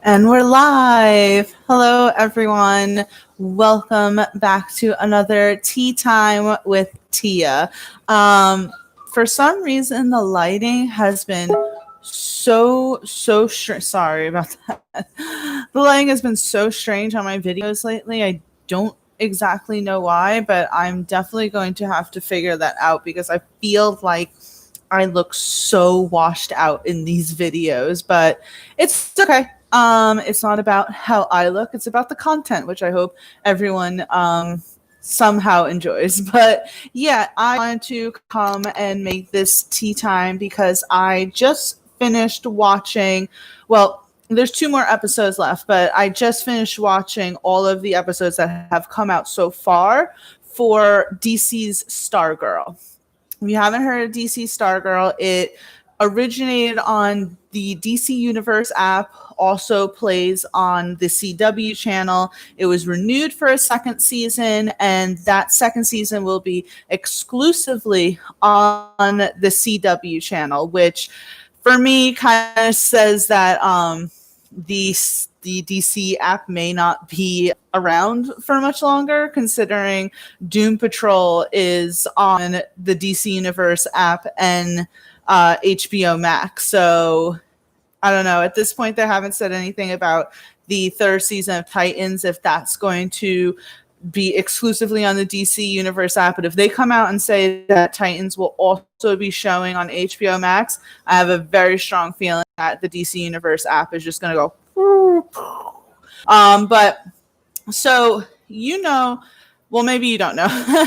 And we're live. Hello, everyone. Welcome back to another Tea Time with Tia. For some reason, the lighting has been sorry about that. The lighting has been so strange on my videos lately. I don't exactly know why, but I'm definitely going to have to figure that out because I feel like I look so washed out in these videos, but it's okay. It's not about how I look, it's about the content, which I hope everyone somehow enjoys. But yeah, I wanted to come and make this tea time because I just finished watching, well, there's two more episodes left, but I just finished watching all of the episodes that have come out so far for DC's Stargirl. If you haven't heard of DC Stargirl, it originated on the DC Universe app, also plays on the CW channel. It was renewed for a second season, and that second season will be exclusively on the CW channel, which for me kind of says that the DC app may not be around for much longer, considering Doom Patrol is on the DC Universe app and HBO Max. So I don't know. At this point, they haven't said anything about the third season of Titans, if that's going to be exclusively on the DC Universe app. But if they come out and say that Titans will also be showing on HBO Max, I have a very strong feeling that the DC Universe app is just going to go. But so, well, maybe you don't know,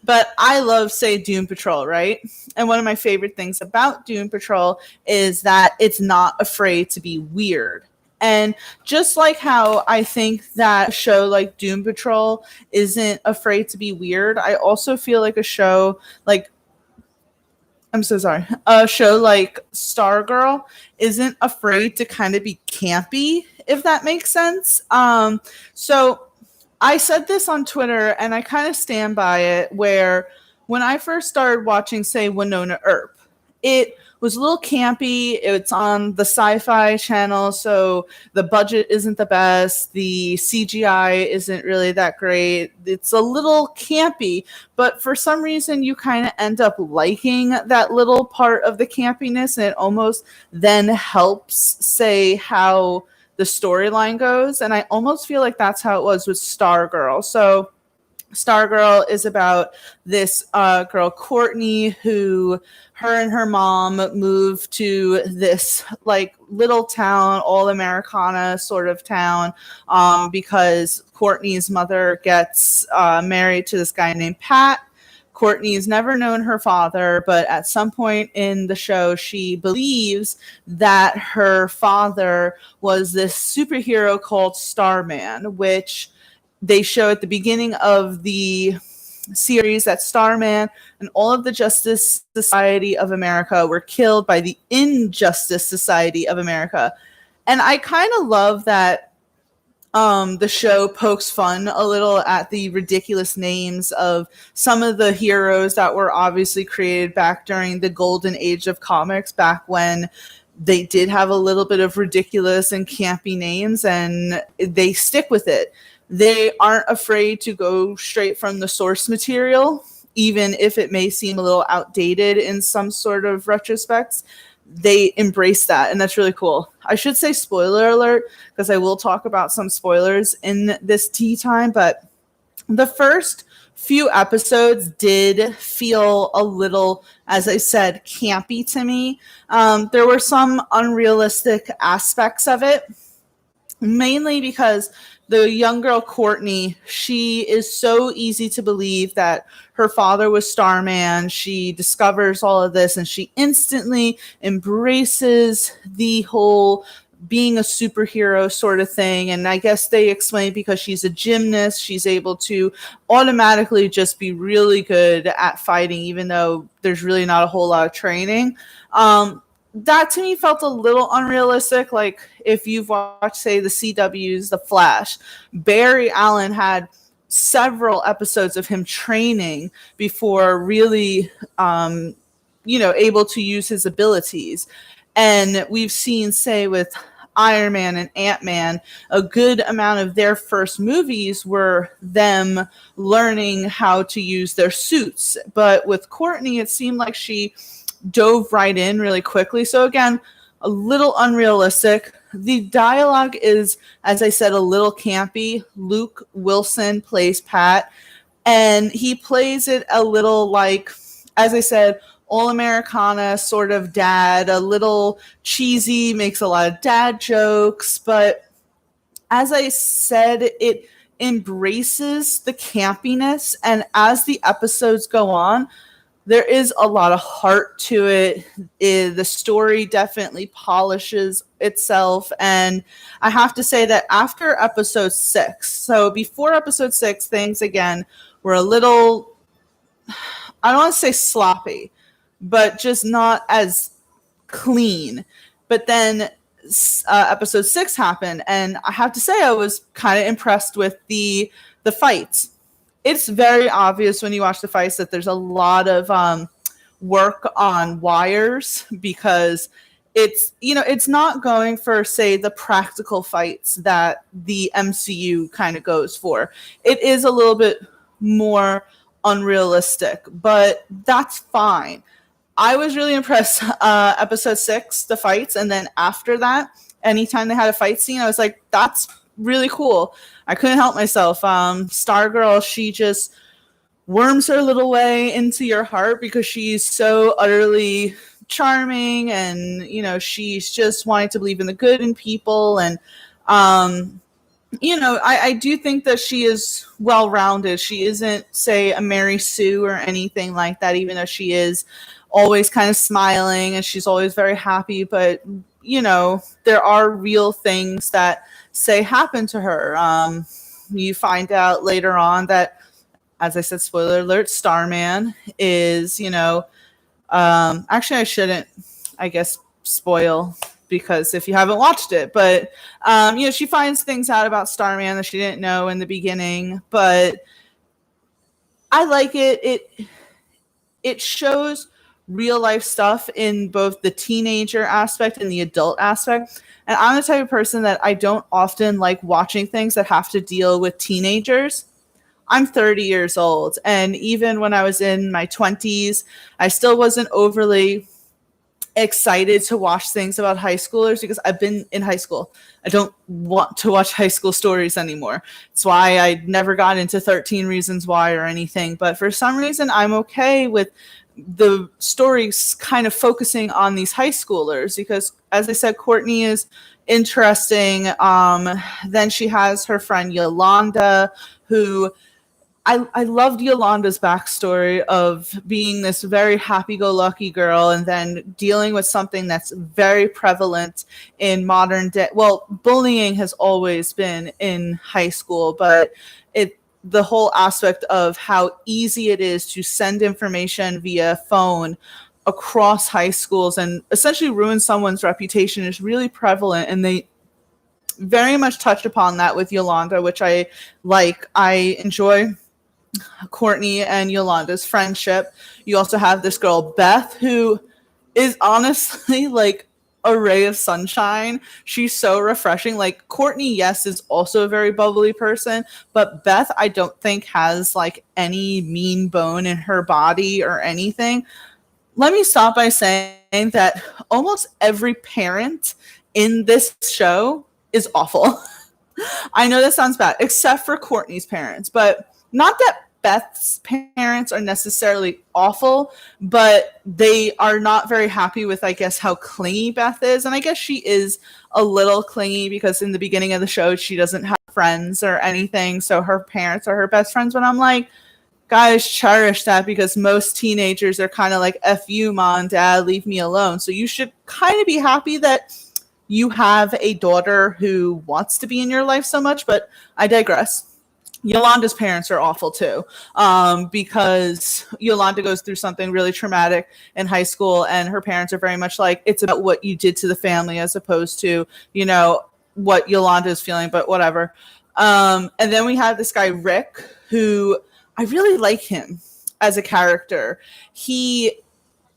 but I love, say, Doom Patrol, right? And one of my favorite things about Doom Patrol is that it's not afraid to be weird. And just like how I think that a show like Doom Patrol isn't afraid to be weird, I also feel like a show like a show like Stargirl isn't afraid to kind of be campy, if that makes sense. So I said this on Twitter, and I kind of stand by it, where when I first started watching, say, Winona Earp, it was a little campy. It's on the Sci-Fi channel, so the budget isn't the best. The CGI isn't really that great. It's a little campy, but for some reason you kind of end up liking that little part of the campiness, and it almost then helps, say, how the storyline goes. And I almost feel like that's how it was with Stargirl. So Stargirl is about this girl, Courtney, who her and her mom moved to this like little town, all Americana sort of town, because Courtney's mother gets married to this guy named Pat. Courtney's never known her father, but at some point in the show, she believes that her father was this superhero called Starman, which they show at the beginning of the series that Starman and all of the Justice Society of America were killed by the Injustice Society of America. And I kind of love that the show pokes fun a little at the ridiculous names of some of the heroes that were obviously created back during the golden age of comics, back when they did have a little bit of ridiculous and campy names, and they stick with it. They aren't afraid to go straight from the source material, even if it may seem a little outdated in some sort of retrospects. They embrace that, and that's really cool. I should say spoiler alert, because I will talk about some spoilers in this tea time, but the first few episodes did feel a little, as I said, campy to me. There were some unrealistic aspects of it, mainly because the young girl, Courtney, she is so easy to believe that her father was Starman. She discovers all of this, and she instantly embraces the whole being a superhero sort of thing. And I guess they explain because she's a gymnast, she's able to automatically just be really good at fighting, even though there's really not a whole lot of training. That to me felt a little unrealistic. Like if you've watched, say, the CW's The Flash, Barry Allen had several episodes of him training before really, able to use his abilities. And we've seen, say, with Iron Man and Ant-Man, a good amount of their first movies were them learning how to use their suits. But with Courtney, it seemed like she dove right in really quickly. So again, a little unrealistic. The dialogue is, as I said, a little campy. Luke Wilson plays Pat, and he plays it a little like, as I said, all Americana sort of dad, a little cheesy, makes a lot of dad jokes, but as I said, it embraces the campiness, and as the episodes go on, there is a lot of heart to it. The story definitely polishes itself. And I have to say that after episode 6, so before episode 6, things again were a little, I don't want to say sloppy, but just not as clean. But then episode 6 happened, and I have to say I was kind of impressed with the fights. It's very obvious when you watch the fights that there's a lot of work on wires, because it's not going for, say, the practical fights that the MCU kind of goes for. It is a little bit more unrealistic, but that's fine. I was really impressed. Episode 6, the fights, and then after that, anytime they had a fight scene, I was like, that's really cool. I couldn't help myself. Stargirl, she just worms her little way into your heart because she's so utterly charming, and she's just wanting to believe in the good in people, and I do think that she is well-rounded. She isn't, say, a Mary Sue or anything like that, even though she is always kind of smiling and she's always very happy, but there are real things that, say, happen to her. You find out later on that, as I said, spoiler alert, Starman is, actually I shouldn't, I guess, spoil, because if you haven't watched it, but she finds things out about Starman that she didn't know in the beginning. But I like it. It shows real life stuff in both the teenager aspect and the adult aspect. And I'm the type of person that I don't often like watching things that have to deal with teenagers. I'm 30 years old, and even when I was in my 20s, I still wasn't overly excited to watch things about high schoolers, because I've been in high school. I don't want to watch high school stories anymore. It's why I never got into 13 Reasons Why or anything. But for some reason, I'm okay with the stories kind of focusing on these high schoolers, because, as I said, Courtney is interesting. Then she has her friend Yolanda, who I loved Yolanda's backstory of being this very happy-go-lucky girl and then dealing with something that's very prevalent in modern day. Well, bullying has always been in high school, but the whole aspect of how easy it is to send information via phone across high schools and essentially ruin someone's reputation is really prevalent, and they very much touched upon that with Yolanda, which I like. I enjoy Courtney and Yolanda's friendship. You also have this girl, Beth, who is honestly like a ray of sunshine. She's so refreshing. Like, Courtney, yes, is also a very bubbly person, but Beth, I don't think has like any mean bone in her body or anything. Let me stop by saying that almost every parent in this show is awful. I know that sounds bad, except for Courtney's parents, but not that Beth's parents are necessarily awful, but they are not very happy with, I guess, how clingy Beth is. And I guess she is a little clingy because in the beginning of the show, she doesn't have friends or anything. So her parents are her best friends. But I'm like, guys, cherish that, because most teenagers are kind of like, F you, mom and dad, leave me alone. So you should kind of be happy that you have a daughter who wants to be in your life so much. But I digress. Yolanda's parents are awful too, because Yolanda goes through something really traumatic in high school, and her parents are very much like, it's about what you did to the family as opposed to, what Yolanda is feeling, but whatever. And then we have this guy, Rick, who I really like him as a character. He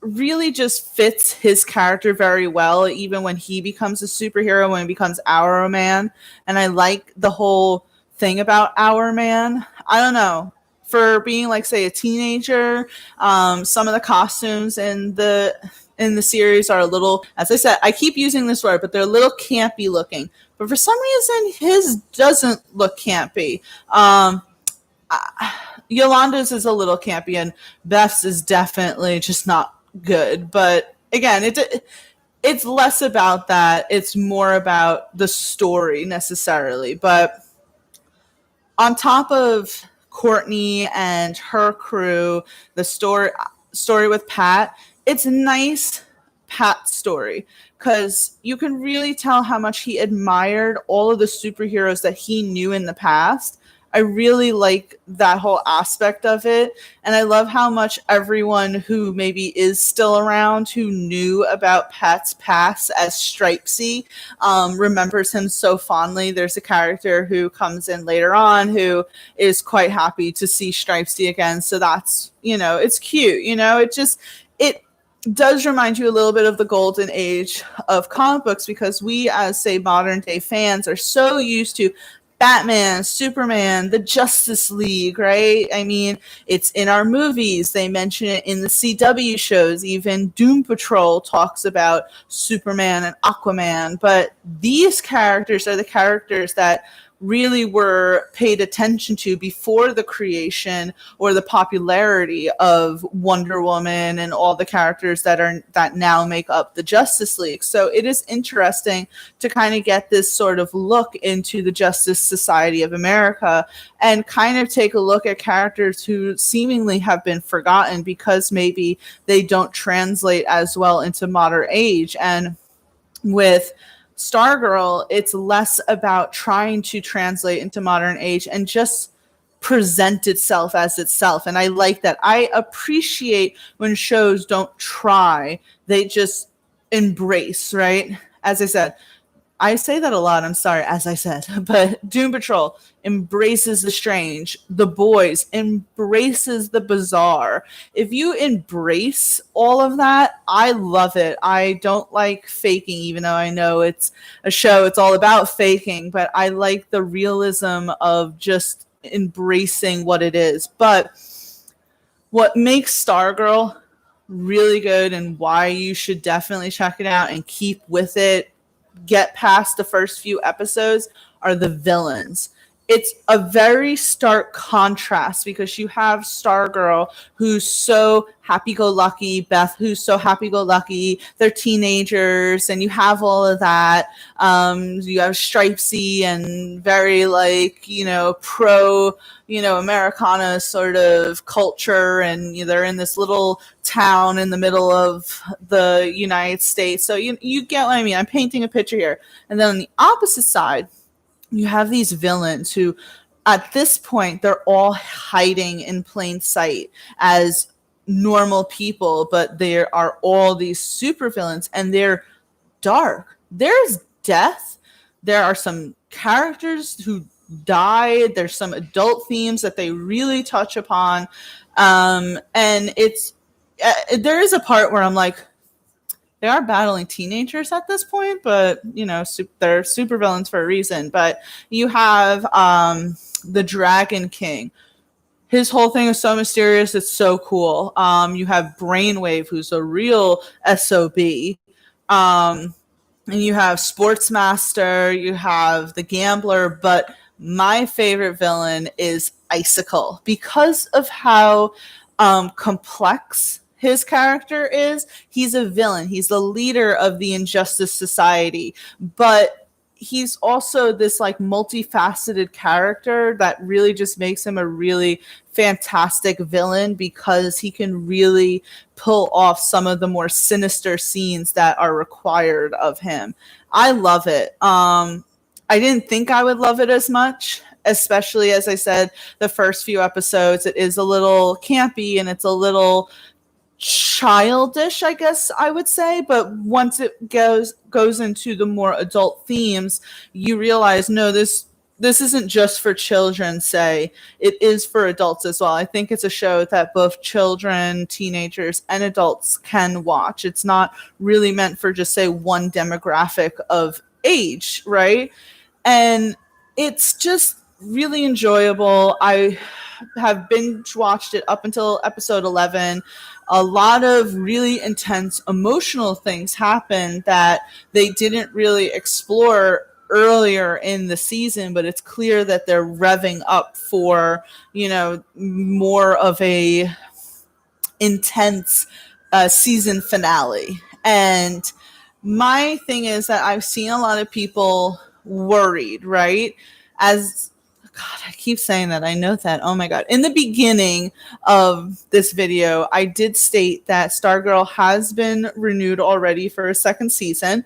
really just fits his character very well, even when he becomes a superhero, when he becomes Our Man. And I like the whole thing about Our Man. I don't know. For being like, say, a teenager, some of the costumes in the series are a little, as I said, I keep using this word, but they're a little campy looking. But for some reason, his doesn't look campy. Yolanda's is a little campy, and Beth's is definitely just not good. But again, it's less about that. It's more about the story necessarily. But on top of Courtney and her crew, the story with Pat, it's nice Pat's story because you can really tell how much he admired all of the superheroes that he knew in the past. I really like that whole aspect of it. And I love how much everyone who maybe is still around who knew about Pat's past as Stripesy remembers him so fondly. There's a character who comes in later on who is quite happy to see Stripesy again. So that's, it's cute. It does remind you a little bit of the golden age of comic books because we, as say modern day fans, are so used to Batman, Superman, the Justice League, right? I mean, it's in our movies. They mention it in the CW shows. Even Doom Patrol talks about Superman and Aquaman. But these characters are the characters that really were paid attention to before the creation or the popularity of Wonder Woman and all the characters that now make up the Justice League. So it is interesting to kind of get this sort of look into the Justice Society of America and kind of take a look at characters who seemingly have been forgotten because maybe they don't translate as well into modern age. And with Stargirl, it's less about trying to translate into modern age and just present itself as itself. And I like that. I appreciate when shows don't try, they just embrace, right? As I said, I say that a lot, I'm sorry, as I said, but Doom Patrol embraces the strange. The Boys embraces the bizarre. If you embrace all of that, I love it. I don't like faking, even though I know it's a show, it's all about faking, but I like the realism of just embracing what it is. But what makes Stargirl really good and why you should definitely check it out and keep with it, get past the first few episodes, are the villains. It's a very stark contrast because you have Stargirl, who's so happy-go-lucky, Beth, who's so happy-go-lucky, they're teenagers, and you have all of that. You have Stripesy and very, pro, Americana sort of culture, and they're in this little town in the middle of the United States. So you get what I mean. I'm painting a picture here. And then on the opposite side, you have these villains who, at this point, they're all hiding in plain sight as normal people, but there are all these super villains, and they're dark. There's death. There are some characters who died. There's some adult themes that they really touch upon. And there is a part where I'm like, they are battling teenagers at this point, but they're supervillains for a reason. But you have the Dragon King. His whole thing is so mysterious. It's so cool. You have Brainwave, who's a real SOB. And you have Sportsmaster. You have the Gambler. But my favorite villain is Icicle because of how complex his character is. He's a villain. He's the leader of the Injustice Society, but he's also this multifaceted character that really just makes him a really fantastic villain because he can really pull off some of the more sinister scenes that are required of him. I love it. I didn't think I would love it as much, especially as I said, the first few episodes, it is a little campy and it's a little childish, I guess I would say, but once it goes into the more adult themes, you realize, no, this this isn't just for children, say, it is for adults as well. I think it's a show that both children, teenagers, and adults can watch. It's not really meant for just, say, one demographic of age, right? And it's just really enjoyable. I have binge watched it up until episode 11. A lot of really intense emotional things happen that they didn't really explore earlier in the season, but it's clear that they're revving up for, more of a intense season finale. And my thing is that I've seen a lot of people worried, right? As God, I keep saying that. I know that. Oh my God. In the beginning of this video, I did state that Stargirl has been renewed already for a second season.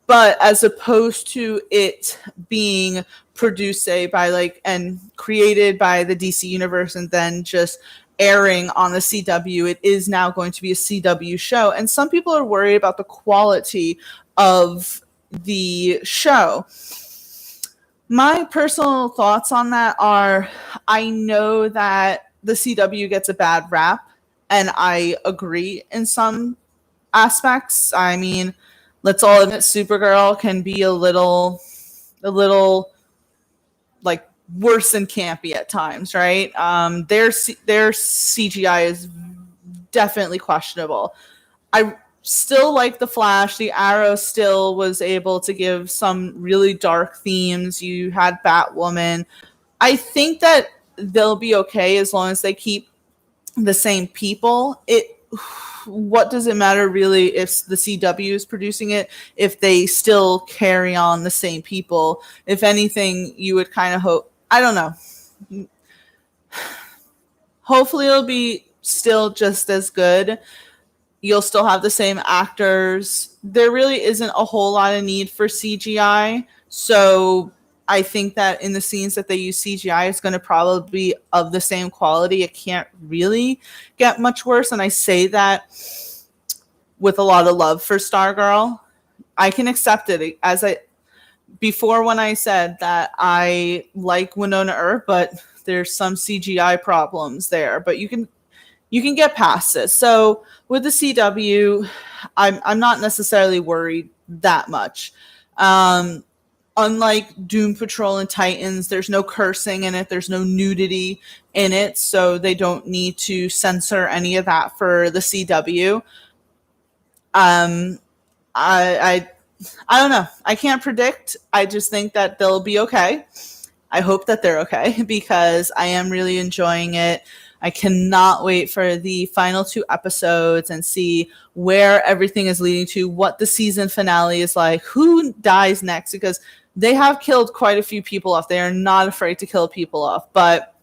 But as opposed to it being produced, say, by and created by the DC universe and then just airing on the CW, it is now going to be a CW show. And some people are worried about the quality of the show. My personal thoughts on that are, I know that the CW gets a bad rap, and I agree in some aspects. I mean, let's all admit Supergirl can be a little like worse than campy at times, right? Their CGI is definitely questionable. I still like the Flash. The Arrow still was able to give some really dark themes. You had Batwoman. I think that they'll be okay as long as they keep the same people. What does it matter really if the CW is producing it if they still carry on the same people? If anything, you would kind of hope, I don't know. Hopefully it'll be still just as good. You'll still have the same actors. There really isn't a whole lot of need for CGI. So I think that in the scenes that they use CGI, it's going to probably be of the same quality. It can't really get much worse. And I say that with a lot of love for Stargirl. I can accept it before when I said that I like Winona Earp, but there's some CGI problems there. But you can get past this. So with the CW, I'm not necessarily worried that much. Unlike Doom Patrol and Titans, there's no cursing in it. There's no nudity in it. So they don't need to censor any of that for the CW. I don't know. I can't predict. I just think that they'll be okay. I hope that they're okay because I am really enjoying it. I cannot wait for the final 2 episodes and see where everything is leading to, what the season finale is like, who dies next, because they have killed quite a few people off. They are not afraid to kill people off. But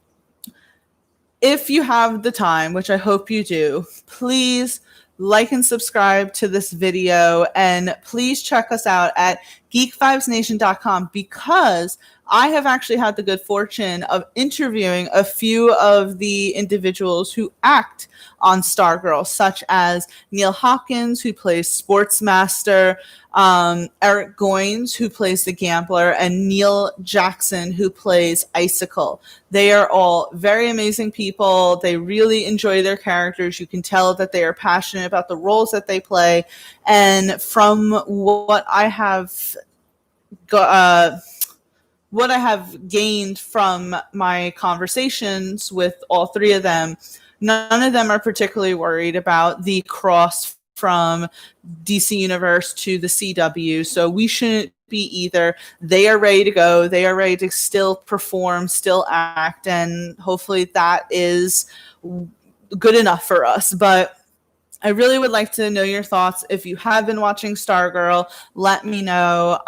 if you have the time, which I hope you do, please like and subscribe to this video, and please check us out at geek5snation.com because I have actually had the good fortune of interviewing a few of the individuals who act on Stargirl, such as Neil Hopkins, who plays Sportsmaster, Eric Goins, who plays the Gambler, and Neil Jackson, who plays Icicle. They are all very amazing people. They really enjoy their characters. You can tell that they are passionate about the roles that they play. And from what I have gained from my conversations with all 3 of them, none of them are particularly worried about the cross from DC Universe to the CW. So we shouldn't be either. They are ready to go. They are ready to still perform, still act, and hopefully that is good enough for us. But I really would like to know your thoughts. If you have been watching Stargirl, let me know.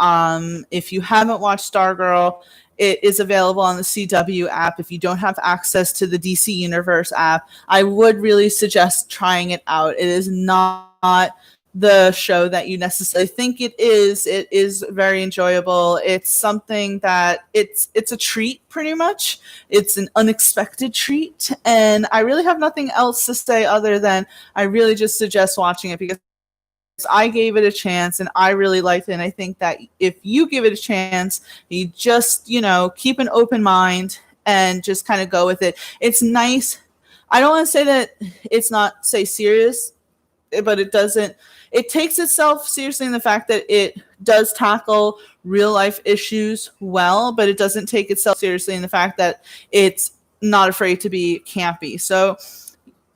If you haven't watched Stargirl, it is available on the CW app. If you don't have access to the DC Universe app, I would really suggest trying it out. It is not the show that you necessarily think it is. It is very enjoyable. It's something that it's a treat, pretty much. It's an unexpected treat, and I really have nothing else to say other than I really just suggest watching it because I gave it a chance and I really liked it. And I think that if you give it a chance, you just, keep an open mind and just kind of go with it. It's nice. I don't want to say that it's not, say, serious, but it takes itself seriously in the fact that it does tackle real life issues well, but it doesn't take itself seriously in the fact that it's not afraid to be campy. So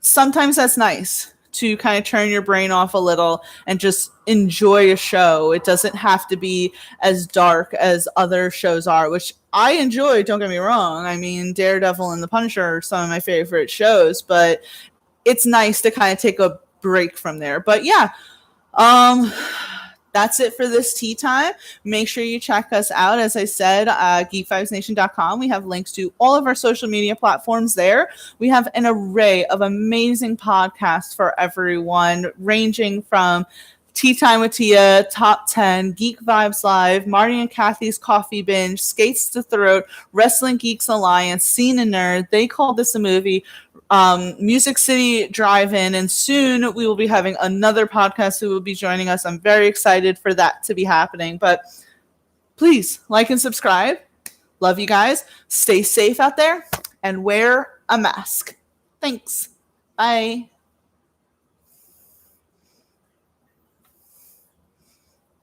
sometimes that's nice to kind of turn your brain off a little and just enjoy a show. It doesn't have to be as dark as other shows are, which I enjoy, don't get me wrong. I mean, Daredevil and The Punisher are some of my favorite shows, but it's nice to kind of take a break from there. But yeah, that's it for this tea time. Make sure you check us out. As I said, geek5nation.com. We have links to all of our social media platforms there. We have an array of amazing podcasts for everyone, ranging from Tea Time with Tia, Top 10, Geek Vibes Live, Marty and Kathy's Coffee Binge, Skates to Throat, Wrestling Geeks Alliance, Scene and Nerd, They Called This a Movie, Music City Drive-In, and soon we will be having another podcast who will be joining us. I'm very excited for that to be happening. But please like and subscribe. Love you guys. Stay safe out there and wear a mask. Thanks. Bye.